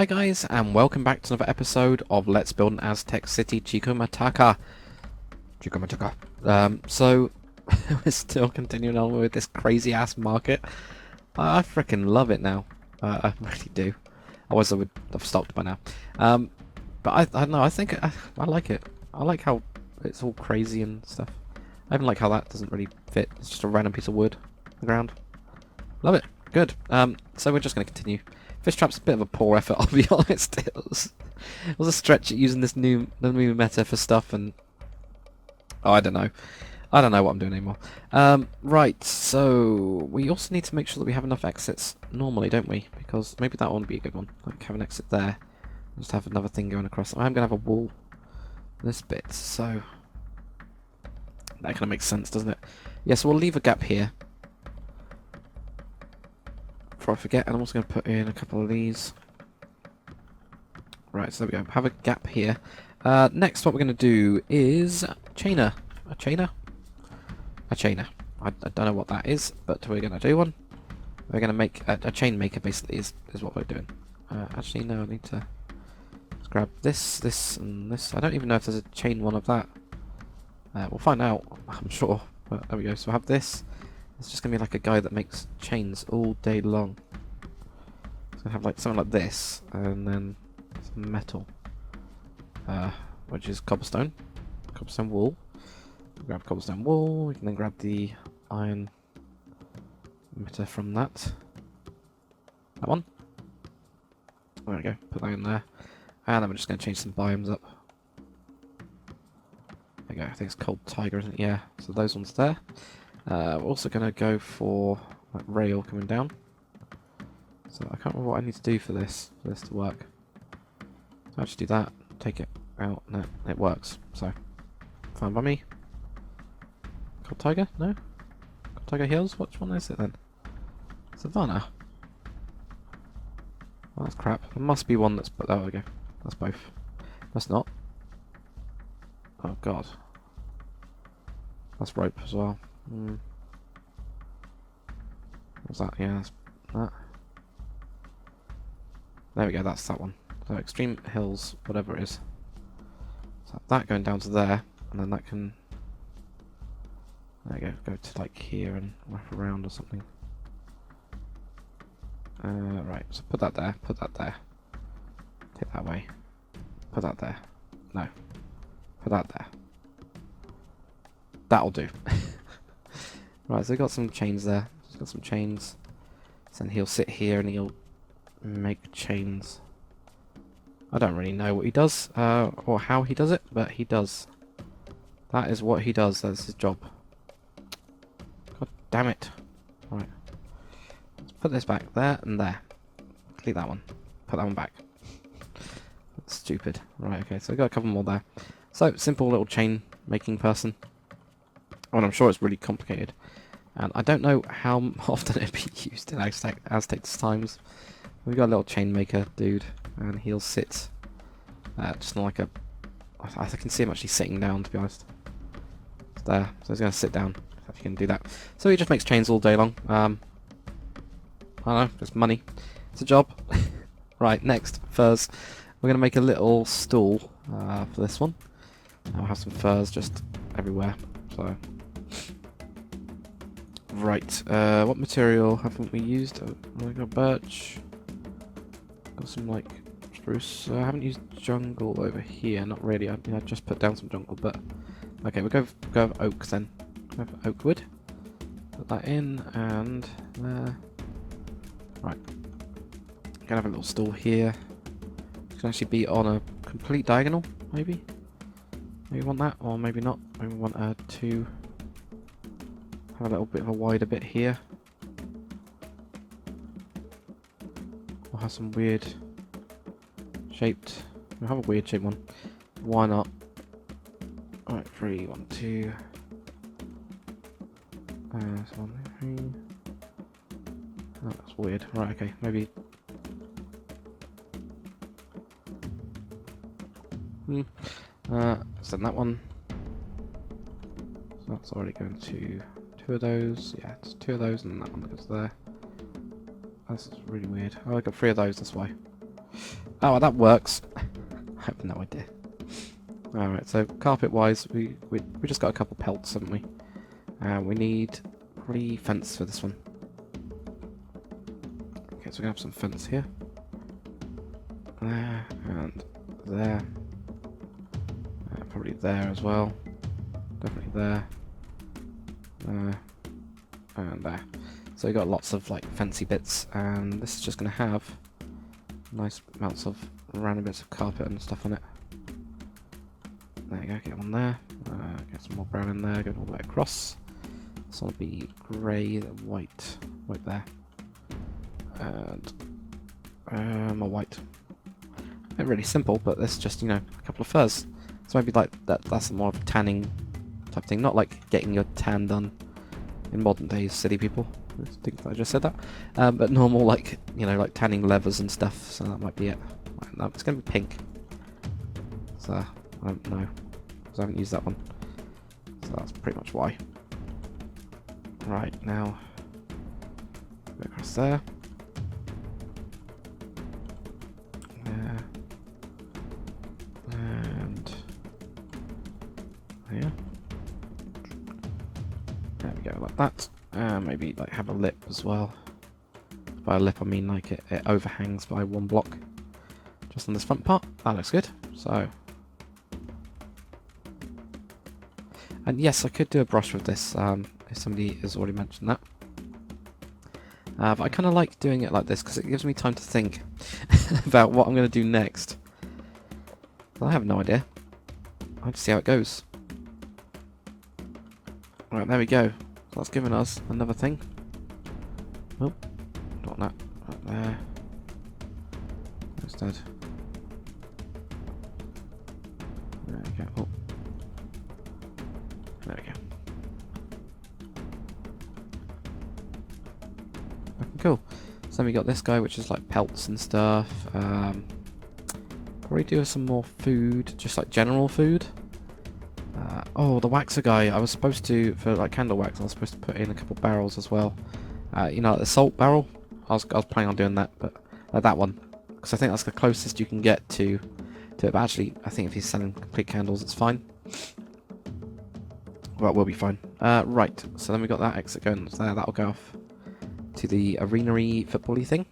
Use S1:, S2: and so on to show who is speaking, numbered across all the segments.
S1: Hi guys, and welcome back to another episode of Let's Build an Aztec City, Chicometaca. So we're still continuing on with this crazy ass market. I freaking love it now. I really do. Otherwise I would have stopped by now. But I don't know, I think I like it. I like how it's all crazy and stuff. I even like how that doesn't really fit. It's just a random piece of wood on the ground. Love it. Good. So we're just going to continue. Fish trap's a bit of a poor effort, I'll be honest. It was a stretch at using the new meta for stuff, and oh, I don't know what I'm doing anymore. Right, so we also need to make sure that we have enough exits normally, don't we? Because maybe that one would be a good one. Like have an exit there, just have another thing going across. I'm gonna have a wall this bit, so that kind of makes sense, doesn't it? Yeah, so we'll leave a gap here. Before I forget, and I'm also going to put in a couple of these. Right, so there we go. Have a gap here. Next, what we're going to do is chainer. A chainer? A chainer. I don't know what that is, but we're going to do one. We're going to make a chain maker, basically, is what we're doing. Actually, no, I need to just grab this, and this. I don't even know if there's a chain one of that. We'll find out, I'm sure. But there we go. So I have this. It's just going to be like a guy that makes chains all day long. It's going to have like something like this, and then some metal, which is cobblestone. Cobblestone wool. Grab cobblestone wool, we can then grab the iron emitter from that. That one. There we go, put that in there. And then we're just going to change some biomes up. There we go, I think it's cold tiger, isn't it? Yeah, so those ones there. We're also going to go for like rail coming down. So I can't remember what I need to do for this to work. So I just do that, take it out, and it works. So fine by me. Cold Tiger? No? Cold Tiger Hills? Which one is it then? Savannah. Oh, that's crap. There must be one that's... Oh, there we go. That's both. That's not. Oh god. That's rope as well. What's that? Yeah, that's that. There we go, that's that one. So extreme hills, whatever it is. So that going down to there, and then that can... There we go to like here and wrap around or something. Right, so put that there, take that way, put that there, no, put that there. That'll do. Right, so we've got some chains there, just got some chains, so then he'll sit here and he'll make chains. I don't really know what he does, or how he does it, but he does. That is what he does, that's his job. God damn it. Right. Let's put this back there and there. Delete that one. Put that one back. That's stupid. Right, okay, so we've got a couple more there. So, simple little chain making person. Oh, and I'm sure it's really complicated. And I don't know how often it'd be used in Aztec times. We've got a little chain maker dude, and he'll sit just like a... I can see him actually sitting down, to be honest. It's there, so he's going to sit down, if you can do that. So he just makes chains all day long. I don't know, it's money. It's a job. Right, next, furs. We're going to make a little stool for this one. And we'll have some furs just everywhere, so... Right, what material haven't we used? We got birch. Got some like spruce. I haven't used jungle over here, not really. I just put down some jungle, but okay, we'll go with oak then. Go for oak wood. Put that in and there. Right. Gonna have a little stool here. It can actually be on a complete diagonal, maybe. Maybe want that, or maybe not. Maybe we want two. Have a little bit of a wider bit here. We'll have some weird shaped. We'll have a weird shaped one. Why not? Alright, 3, 1, 2. So 1, 3. Oh, that's weird. Right, okay, maybe. Send that one. So that's already going to 2 of those. Yeah, it's 2 of those, and that one goes there. That's really weird. Oh, I got 3 of those, that's why. Oh, well, that works. I have no idea. Alright, so carpet-wise, we just got a couple pelts, haven't we? We need probably fence for this one. Okay, so we're gonna have some fence here. There, and there. Probably there as well. Definitely there. There. And there. So we got lots of like fancy bits, and this is just gonna have nice amounts of random bits of carpet and stuff on it. There you go, get one there. Get some more brown in there, go all the way across. This one will be grey, white there. And more white. Not really simple, but this is just, you know, a couple of furs. So maybe like that's more of a tanning type thing, not like getting your tan done in modern days, silly people. I think I just said that. But normal, like, you know, like tanning levers and stuff, so that might be it. Right, no, it's going to be pink. So, I don't know, because I haven't used that one. So that's pretty much why. Right, now, go across there. There. And here. There we go, like that. Maybe like have a lip as well. By a lip I mean like it overhangs by one block. Just on this front part. That looks good. So, and yes, I could do a brush with this, if somebody has already mentioned that. But I kind of like doing it like this because it gives me time to think about what I'm going to do next. But I have no idea. I'll have to see how it goes. Right, there we go. So that's given us another thing. Oh, not that. Right there. Instead. There we go. Oh. There we go. Okay, cool. So then we got this guy, which is like pelts and stuff. Probably do some more food, just like general food. Oh, the waxer guy, I was supposed to, for like candle wax, I was supposed to put in a couple barrels as well. You know, like the salt barrel? I was planning on doing that, but that one. Because I think that's the closest you can get to it. But actually, I think if he's selling complete candles, it's fine. Well, it will be fine. Right, so then we got that exit going there. That'll go off to the arena-y football-y thing.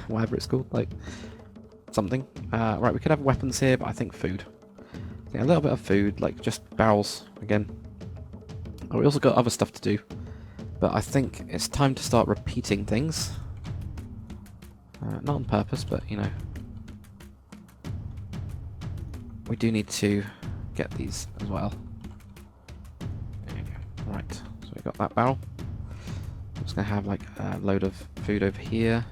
S1: Whatever it's called, like something. Right, we could have weapons here, but I think food. Yeah, a little bit of food, like just barrels again. Oh, we also got other stuff to do, but I think it's time to start repeating things. Not on purpose, but you know, we do need to get these as well. There you go. Right, so we got that barrel. I'm just gonna have like a load of food over here.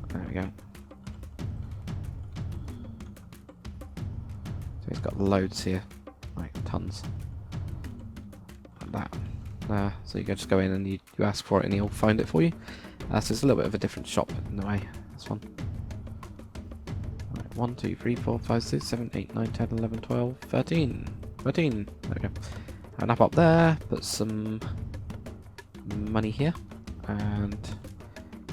S1: There we go. So he's got loads here, like tons. Like that. So you can just go in and you ask for it and he'll find it for you. So it's a little bit of a different shop in a way. That's fun. Right, 1, 2, 3, 4, 5, 6, 7, 8, 9, 10, 11, 12, 13. 13. There we go. And up there, put some money here. And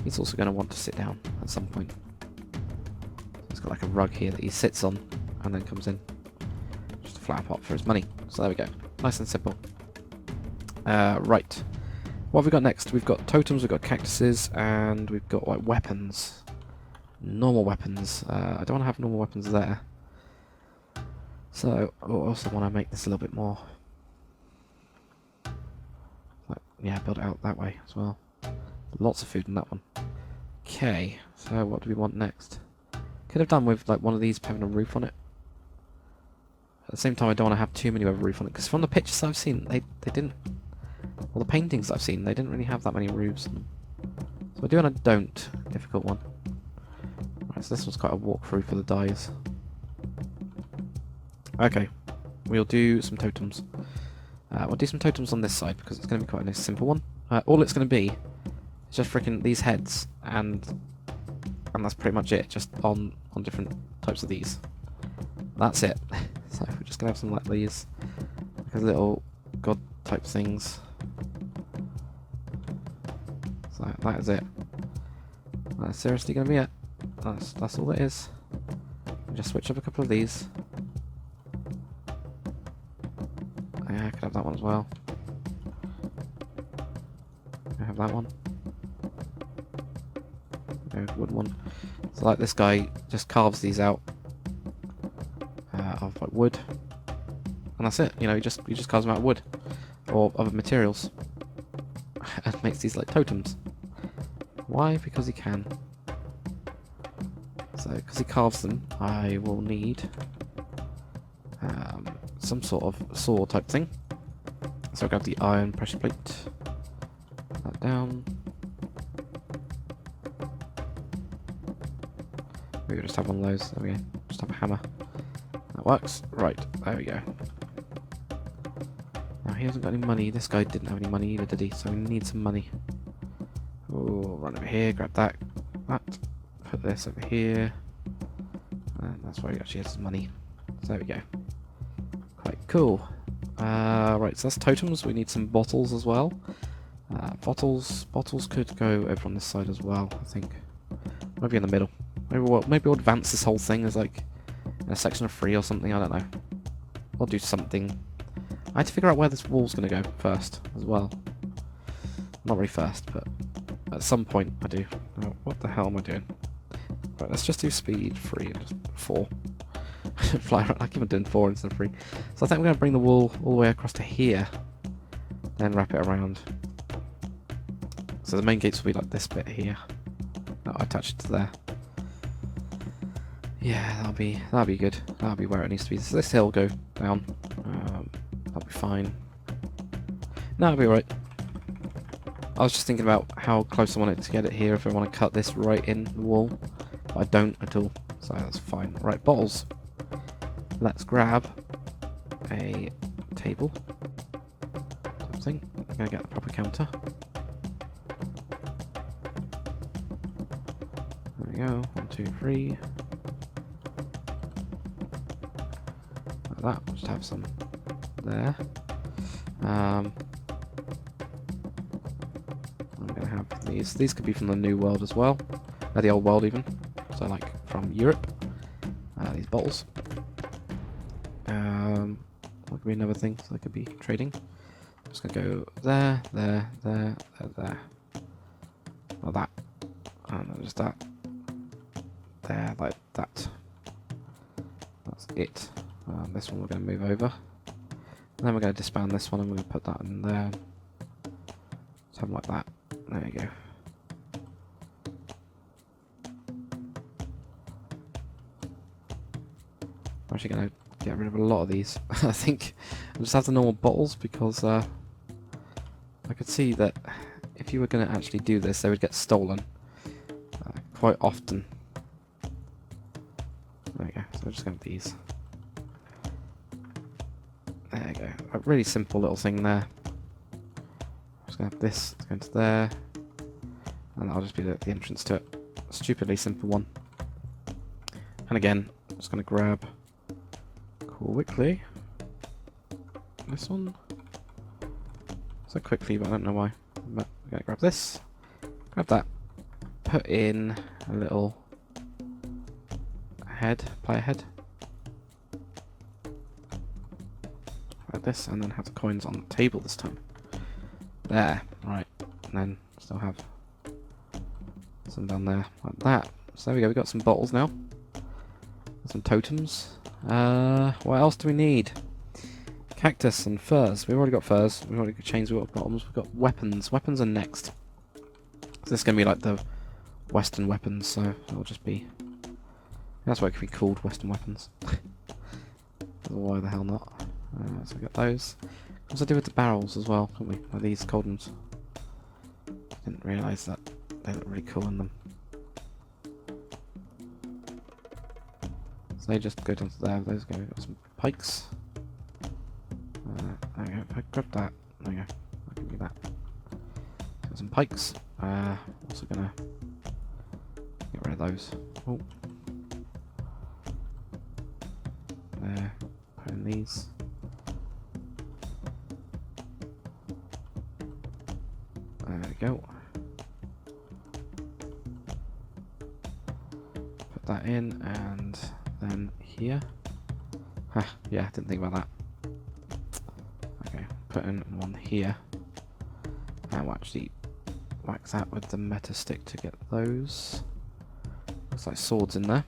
S1: he's also going to want to sit down at some point. So he's got like a rug here that he sits on and then comes in. Just a flat pot for his money. So there we go. Nice and simple. Right. What have we got next? We've got totems, we've got cactuses, and we've got like weapons. Normal weapons. I don't want to have normal weapons there. So I also want to make this a little bit more. Like, yeah, build it out that way as well. Lots of food in that one. Okay, so what do we want next? Could have done with like one of these having a roof on it. At the same time, I don't want to have too many with a roof on it, because from the pictures I've seen, they didn't. Well, the paintings I've seen, they didn't really have that many roofs. So I do and I don't. Difficult one. Right, so this one's quite a walkthrough for the dyes. Okay, we'll do some totems. We'll do some totems on this side, because it's going to be quite a nice simple one. All it's going to be is just freaking these heads, and that's pretty much it, just on different types of these. That's it. So we're just going to have some like these, like little god type things. So that is it. That's seriously going to be it. That's all it is. Just switch up a couple of these. Yeah, I could have that one as well. I have that one. No, wooden one. So like this guy just carves these out of like wood, and that's it. You know, he just carves them out of wood or other materials, and makes these like totems. Why? Because he can. So, because he carves them, I will need some sort of saw type thing. So I'll grab the iron pressure plate, put that down. Maybe we'll just have one of those. There we go. Just have a hammer. That works. Right, there we go. Now he hasn't got any money. This guy didn't have any money either, did he? So we need some money. Oh, run over here, grab that. Put this over here. And that's where he actually has his money. So there we go. Quite cool. Right, so that's totems. We need some bottles as well. Bottles could go over on this side as well, I think. Maybe in the middle. Maybe we'll advance this whole thing as like in a section of 3 or something, I don't know. We'll do something. I had to figure out where this wall's going to go first as well. Not really first, but at some point I do. Oh, what the hell am I doing? Right, let's just do speed 3 and just 4. Fly around, I keep on doing 4 instead of 3. So I think we're going to bring the wall all the way across to here. Then wrap it around. So the main gates will be like this bit here. I'll attach it to there. Yeah, that'll be good. That'll be where it needs to be. So this hill will go down. That'll be fine. No, it'll be alright. I was just thinking about how close I want it to get it here if I want to cut this right in the wall. But I don't at all, so that's fine. Right, bottles. Let's grab a table. Something. I'm going to get the proper counter. There we go. 1, 2, 3. Like that. Just have some there. I'm going to have these. These could be from the New World as well. The Old World even. So like from Europe. These bottles. That could be another thing. So that could be trading. I'm just going to go there, there, there, there, there. Like that. And then just that. There, like that. That's it. This one we're going to move over. And then we're going to disband this one and we're going to put that in there. Something like that. There you go. I'm actually going to get rid of a lot of these. I think I'll just have the normal bottles because I could see that if you were going to actually do this, they would get stolen quite often. There you go. So we're just going to have these. There you go. A really simple little thing there. I'm just going to have this go into there. And that'll just be the entrance to it. A stupidly simple one. And again, I'm just going to grab quickly this one. So quickly, but I don't know why. But I'm going to grab this. Grab that. Put in a little head, player head. Like this, and then have the coins on the table this time. There, right. And then still have some down there, like that. So there we go, we've got some bottles now. Some totems. What else do we need? Cactus and furs. We've already got furs, we've already got chains, we've got bottoms, we've got weapons. Weapons are next. So this is going to be like the Western weapons, so it'll just be... That's why it could be called Western weapons. Why the hell not? So we got those. What do I do with the barrels as well, can't we? Like these gold ones. Didn't realise that they look really cool in them. So they just go down to there. Those go. We've got some pikes. There we go. If I grab that, there we go. I can do that. Got some pikes. Also gonna get rid of those. Oh. There. Put in these. There we go. that in, and then here. Huh, yeah, didn't think about that. Okay, put in one here. And we'll actually whack that with the meta stick to get those. Looks like swords in there.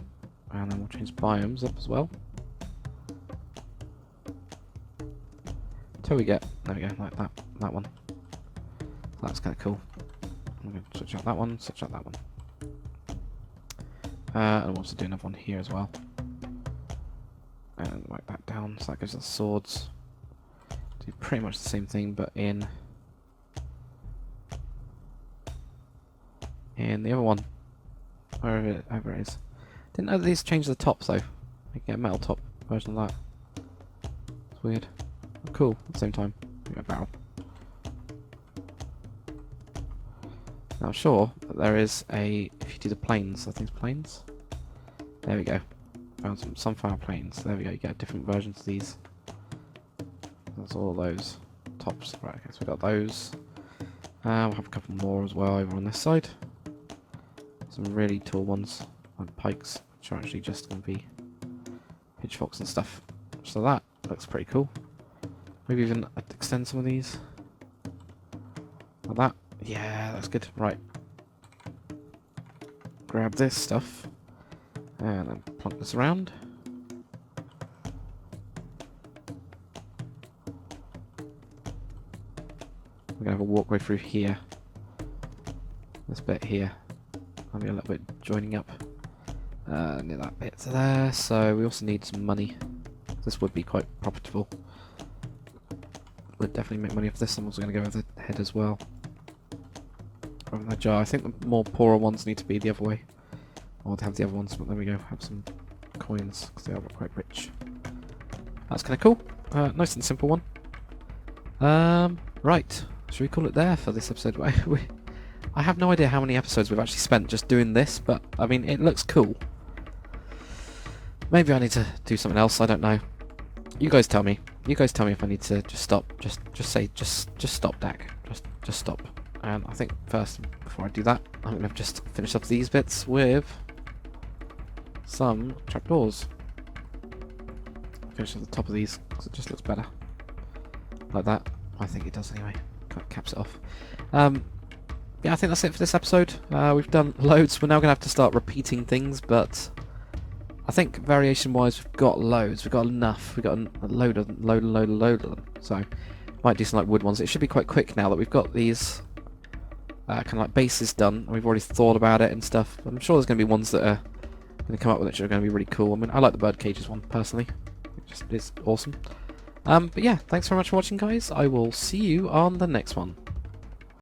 S1: And then we'll change biomes up as well. Till we get, there we go, like that one. So that's kind of cool. I'm going to switch out that one, switch out that one. And I'll also do another one here as well. And whack that down, so that gives us swords. Do pretty much the same thing, but in the other one. Wherever it is. Didn't know that these changed the tops though. You can get a metal top version of that. It's weird. Oh, cool at the same time. We got a barrel. Now I'm sure that there is a, if you do the planes, I think it's planes. There we go. Found some sunflower planes. There we go, you get different versions of these. That's all those tops. Right, okay, so we got those. We'll have a couple more as well over on this side. Some really tall ones, like pikes, which are actually just going to be pitchforks and stuff. So that looks pretty cool. Maybe even extend some of these. Like that. Yeah, that's good. Right. Grab this stuff. And then plonk this around. We're going to have a walkway through here. This bit here. I'll be a little bit joining up near that bit there. So we also need some money. This would be quite profitable. Would definitely make money off this. I'm also going to go with the head as well. From the jar. I think the more poorer ones need to be the other way. Or to have the other ones, but there we go. Have some coins because they are quite rich. That's kind of cool. Nice and simple one. Right. Should we call it there for this episode? I have no idea how many episodes we've actually spent just doing this, but I mean, it looks cool. Maybe I need to do something else. I don't know. You guys tell me. You guys tell me if I need to just stop. Just stop, Dak. Just stop. And I think first, before I do that, I'm gonna just finish up these bits with some trapdoors. Finish at the top of these because it just looks better, like that. I think it does anyway. Kind of caps it off. Yeah, I think that's it for this episode. We've done loads. We're now going to have to start repeating things, but I think variation-wise we've got loads. We've got enough. We've got a load of them. So, might do some like wood ones. It should be quite quick now that we've got these kind of like bases done. And we've already thought about it and stuff. I'm sure there's going to be ones that are going to come up with it which are going to be really cool. I mean, I like the bird cages one, personally. It just is awesome. But yeah, thanks very much for watching, guys. I will see you on the next one.